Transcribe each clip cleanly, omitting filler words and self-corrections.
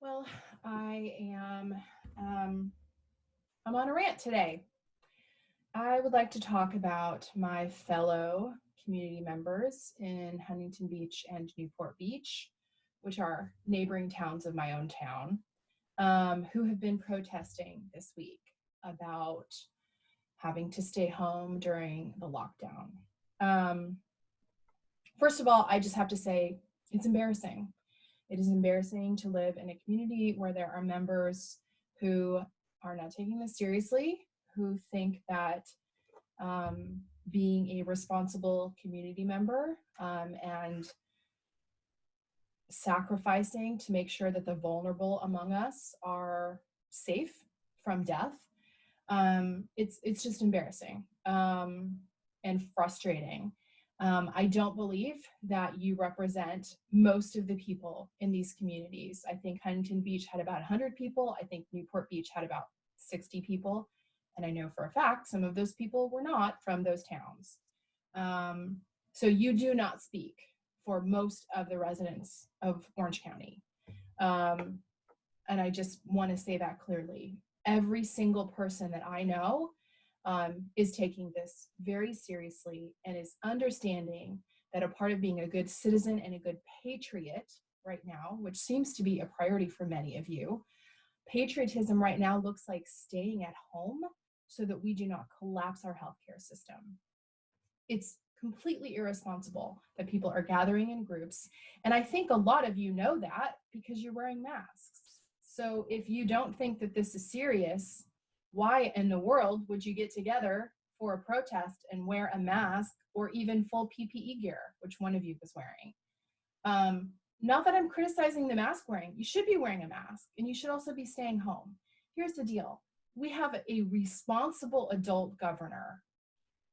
Well, I am I'm on a rant today. I would like to talk about my fellow community members in Huntington Beach and Newport Beach, which are neighboring towns of my own town, who have been protesting this week about having to stay home during the lockdown. Um, First of all, I just have to say it's embarrassing. It is embarrassing to live in a community where there are members who are not taking this seriously, who think that being a responsible community member and sacrificing to make sure that the vulnerable among us are safe from death. It's just embarrassing and frustrating. I don't believe that you represent most of the people in these communities. I think Huntington Beach had about 100 people. I think Newport Beach had about 60 people. And I know for a fact some of those people were not from those towns. Um, so you do not speak for most of the residents of Orange County. Um, and I just want to say that clearly. Every single person that I know is taking this very seriously and is understanding that a part of being a good citizen and a good patriot right now, which seems to be a priority for many of you, patriotism right now looks like staying at home so that we do not collapse our healthcare system. It's completely irresponsible that people are gathering in groups. And I think a lot of you know that because you're wearing masks. So if you don't think that this is serious, why in the world would you get together for a protest and wear a mask or even full PPE gear, which one of you was wearing? Not that I'm criticizing the mask wearing. You should be wearing a mask and you should also be staying home. Here's the deal. We have a responsible adult governor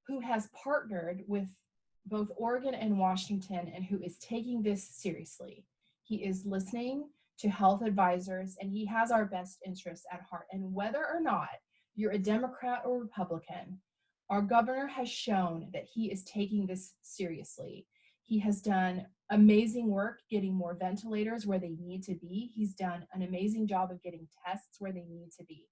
who has partnered with both Oregon and Washington and who is taking this seriously. He is listening to health advisors and he has our best interests at heart. And whether or not you're a Democrat or Republican, our governor has shown that he is taking this seriously. He has done amazing work getting more ventilators where they need to be. He's done an amazing job of getting tests where they need to be.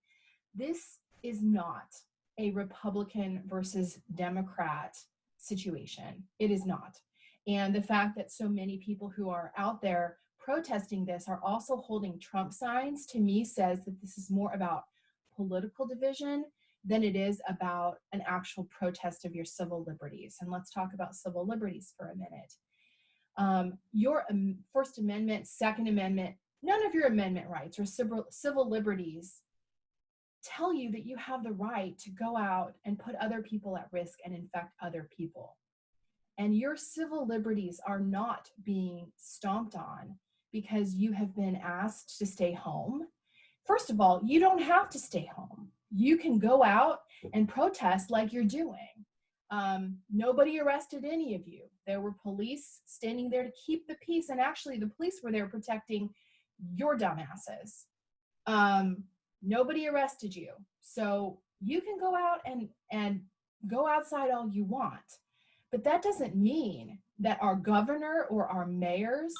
This is not a Republican versus Democrat situation. It is not. And the fact that so many people who are out there protesting this are also holding Trump signs, to me, says that this is more about political division than it is about an actual protest of your civil liberties. And let's talk about civil liberties for a minute. Your First Amendment, Second Amendment, none of your amendment rights or civil liberties tell you that you have the right to go out and put other people at risk and infect other people. And your civil liberties are not being stomped on because you have been asked to stay home. First of all, you don't have to stay home. You can go out and protest like you're doing. Nobody arrested any of you. There were police standing there to keep the peace, and actually the police were there protecting your dumbasses. Nobody arrested you. So you can go out and go outside all you want. But that doesn't mean that our governor or our mayors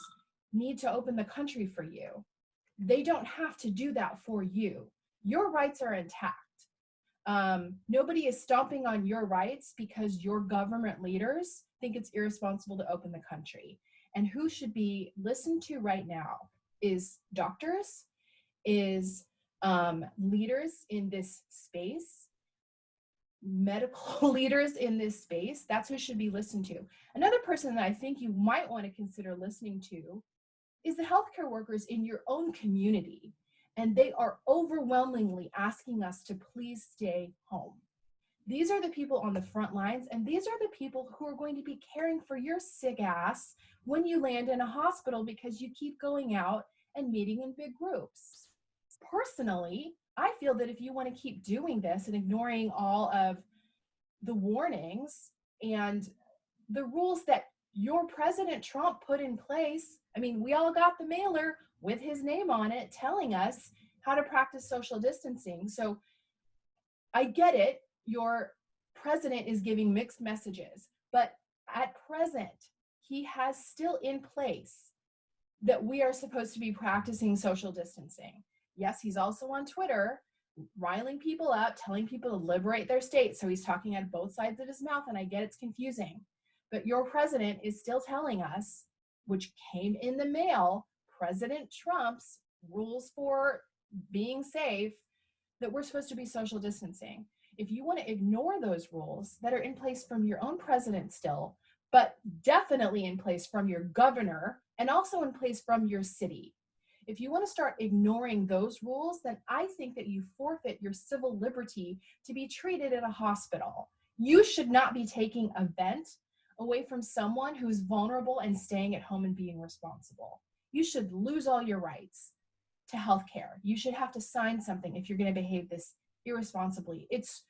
need to open the country for you. They don't have to do that for you. Your rights are intact. Nobody is stomping on your rights because your government leaders think it's irresponsible to open the country. And who should be listened to right now is doctors, is leaders in this space, medical leaders in this space. That's who should be listened to. Another person that I think you might want to consider listening to is the healthcare workers in your own community. And they are overwhelmingly asking us to please stay home. These are the people on the front lines, and these are the people who are going to be caring for your sick ass when you land in a hospital because you keep going out and meeting in big groups. Personally, I feel that if you want to keep doing this and ignoring all of the warnings and the rules that your President Trump put in place, I mean, we all got the mailer with his name on it telling us how to practice social distancing. So I get it. Your president is giving mixed messages, but at present, he has still in place that we are supposed to be practicing social distancing. Yes, he's also on Twitter, riling people up, telling people to liberate their state. So he's talking out of both sides of his mouth, and I get it's confusing. But your president is still telling us, which came in the mail, President Trump's rules for being safe, that we're supposed to be social distancing. If you want to ignore those rules that are in place from your own president still, but definitely in place from your governor and also in place from your city, if you want to start ignoring those rules, then I think that you forfeit your civil liberty to be treated in a hospital. You should not be taking a vent away from someone who's vulnerable and staying at home and being responsible. You should lose all your rights to healthcare. You should have to sign something if you're going to behave this irresponsibly. It's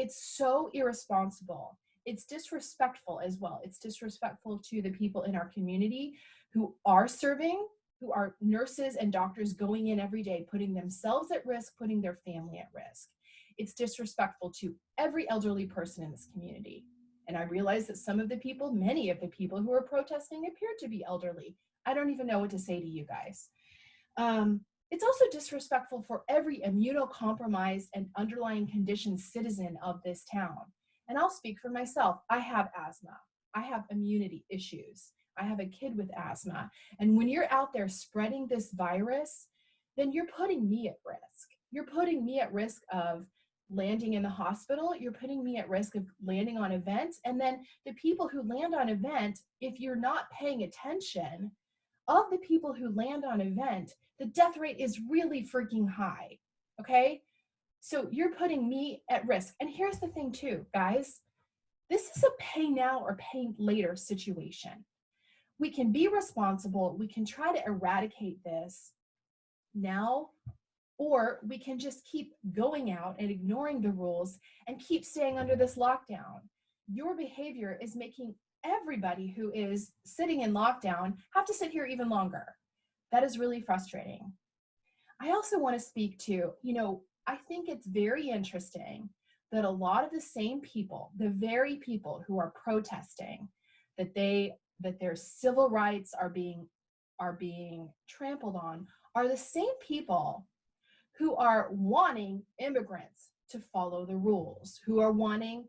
so irresponsible. It's disrespectful as well. It's disrespectful to the people in our community who are serving, who are nurses and doctors going in every day, putting themselves at risk, putting their family at risk. It's disrespectful to every elderly person in this community. And I realize that some of the people, many of the people who are protesting appear to be elderly. I don't even know what to say to you guys. It's also disrespectful for every immunocompromised and underlying condition citizen of this town. And I'll speak for myself. I have asthma. I have immunity issues. I have a kid with asthma. And when you're out there spreading this virus, then you're putting me at risk. You're putting me at risk of landing in the hospital. You're putting me at risk of landing on events. And then the people who land on event, if you're not paying attention, of the people who land on event, the death rate is really freaking high, okay? So you're putting me at risk. And here's the thing too, guys, this is a pay now or pay later situation. We can be responsible, we can try to eradicate this now, or we can just keep going out and ignoring the rules and keep staying under this lockdown. Your behavior is making everybody who is sitting in lockdown have to sit here even longer. That is really frustrating. I also want to speak to, I think it's very interesting that a lot of the same people, the very people who are protesting that their civil rights are being trampled on, are the same people who are wanting immigrants to follow the rules, who are wanting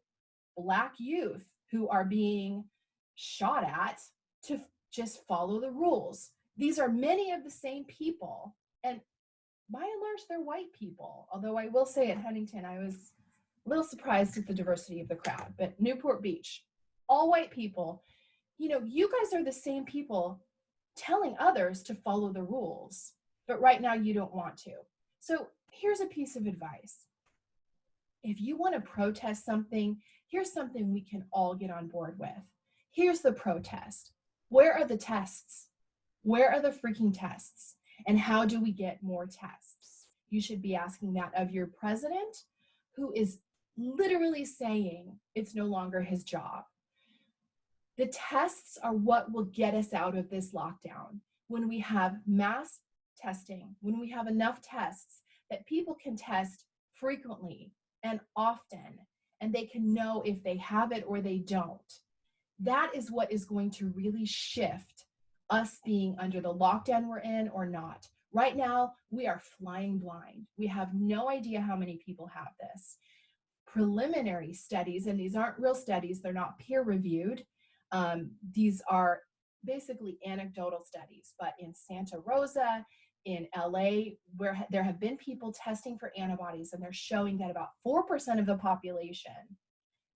Black youth who are being shot at to just follow the rules. These are many of the same people, and by and large, they're white people. Although I will say at Huntington, I was a little surprised at the diversity of the crowd, but Newport Beach, all white people. You guys are the same people telling others to follow the rules, but right now you don't want to. So here's a piece of advice. If you want to protest something, here's something we can all get on board with. Here's the protest. Where are the tests? Where are the freaking tests? And how do we get more tests? You should be asking that of your president, who is literally saying it's no longer his job. The tests are what will get us out of this lockdown. When we have mass testing, when we have enough tests that people can test frequently and often, and they can know if they have it or they don't. That is what is going to really shift us being under the lockdown we're in or not. Right now, we are flying blind. We have no idea how many people have this. Preliminary studies, and these aren't real studies, they're not peer-reviewed. These are basically anecdotal studies, but in Santa Rosa, in LA, where there have been people testing for antibodies, and they're showing that about 4% of the population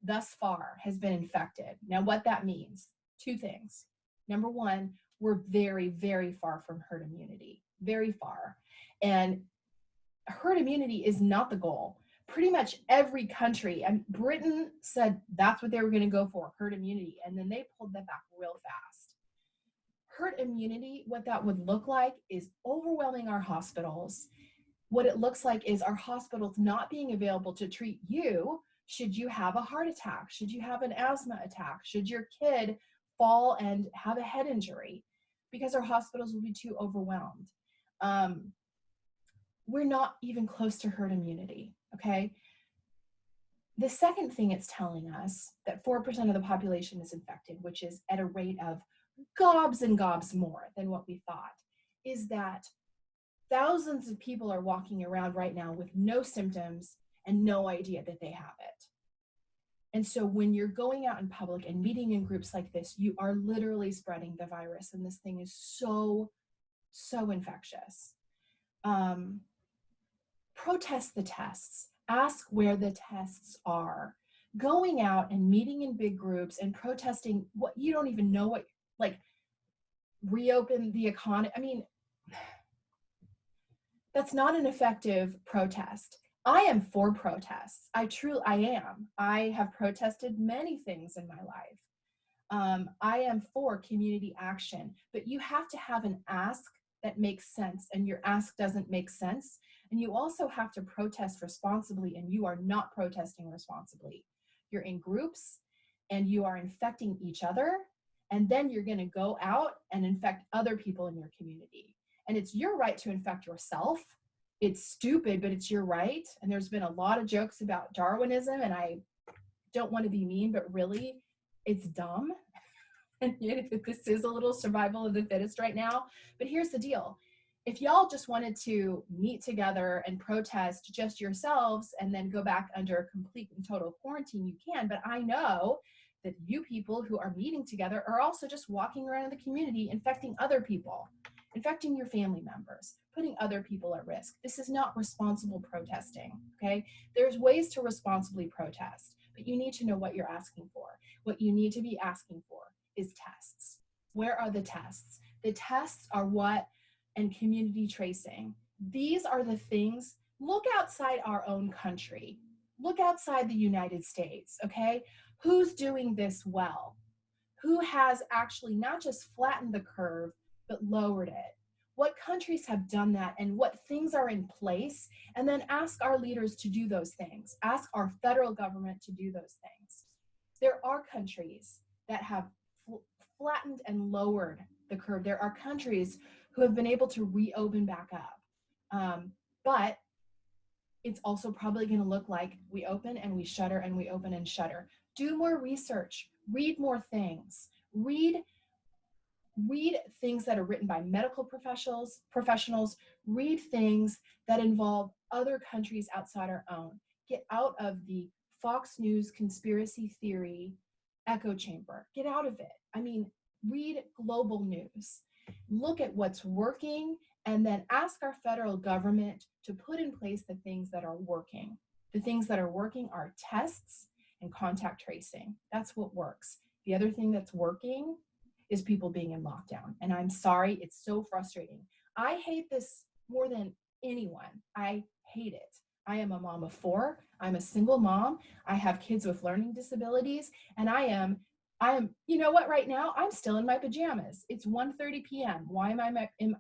thus far has been infected. Now, what that means, two things. Number one, we're very, very far from herd immunity, very far. And herd immunity is not the goal. Pretty much every country, and Britain said that's what they were going to go for, herd immunity, and then they pulled that back real fast. Herd immunity, what that would look like is overwhelming our hospitals. What it looks like is our hospitals not being available to treat you should you have a heart attack, should you have an asthma attack, should your kid fall and have a head injury, because our hospitals will be too overwhelmed. We're not even close to herd immunity, okay? The second thing it's telling us, that 4% of the population is infected, which is at a rate of gobs and gobs more than what we thought. is that thousands of people are walking around right now with no symptoms and no idea that they have it. And so when you're going out in public and meeting in groups like this, you are literally spreading the virus. And this thing is so, so infectious. Protest the tests. Ask where the tests are. Going out and meeting in big groups and protesting what you don't even know what, like, reopen the economy. I mean, that's not an effective protest. I am for protests. I am. I have protested many things in my life. I am for community action, but you have to have an ask that makes sense, and your ask doesn't make sense. And you also have to protest responsibly, and you are not protesting responsibly. You're in groups and you are infecting each other, and then you're going to go out and infect other people in your community. And it's your right to infect yourself. It's stupid, but it's your right. And there's been a lot of jokes about Darwinism, and I don't want to be mean, but really, it's dumb. And this is a little survival of the fittest right now. But here's the deal. If y'all just wanted to meet together and protest just yourselves and then go back under complete and total quarantine, you can. But I know that you people who are meeting together are also just walking around in the community infecting other people, infecting your family members, putting other people at risk. This is not responsible protesting, okay? There's ways to responsibly protest, but you need to know what you're asking for. What you need to be asking for is tests. Where are the tests? The tests are what, and community tracing. These are the things. Look outside our own country. Look outside the United States, okay? Who's doing this well? Who has actually not just flattened the curve, but lowered it? What countries have done that, and what things are in place? And then ask our leaders to do those things. Ask our federal government to do those things. There are countries that have flattened and lowered the curve. There are countries who have been able to reopen back up. But it's also probably going to look like we open and we shutter and we open and shutter. Do more research, read more things, read things that are written by medical professionals, read things that involve other countries outside our own. Get out of the Fox News conspiracy theory echo chamber. Get out of it. I mean, read global news. Look at what's working, and then ask our federal government to put in place the things that are working. The things that are working are tests and contact tracing. That's what works. The other thing that's working is people being in lockdown. And I'm sorry, it's so frustrating. I hate this more than anyone. I hate it. I am a mom of 4. I'm a single mom. I have kids with learning disabilities, and I am, you know what, right now, I'm still in my pajamas. It's 1:30 p.m. Why am I in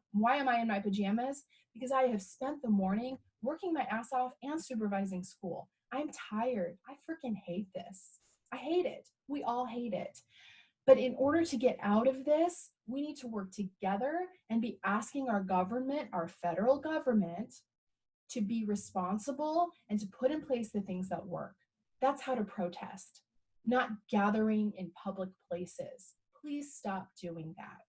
my pajamas? Because I have spent the morning working my ass off and supervising school. I'm tired. I freaking hate this. I hate it. We all hate it. But in order to get out of this, we need to work together and be asking our government, our federal government, to be responsible and to put in place the things that work. That's how to protest, not gathering in public places. Please stop doing that.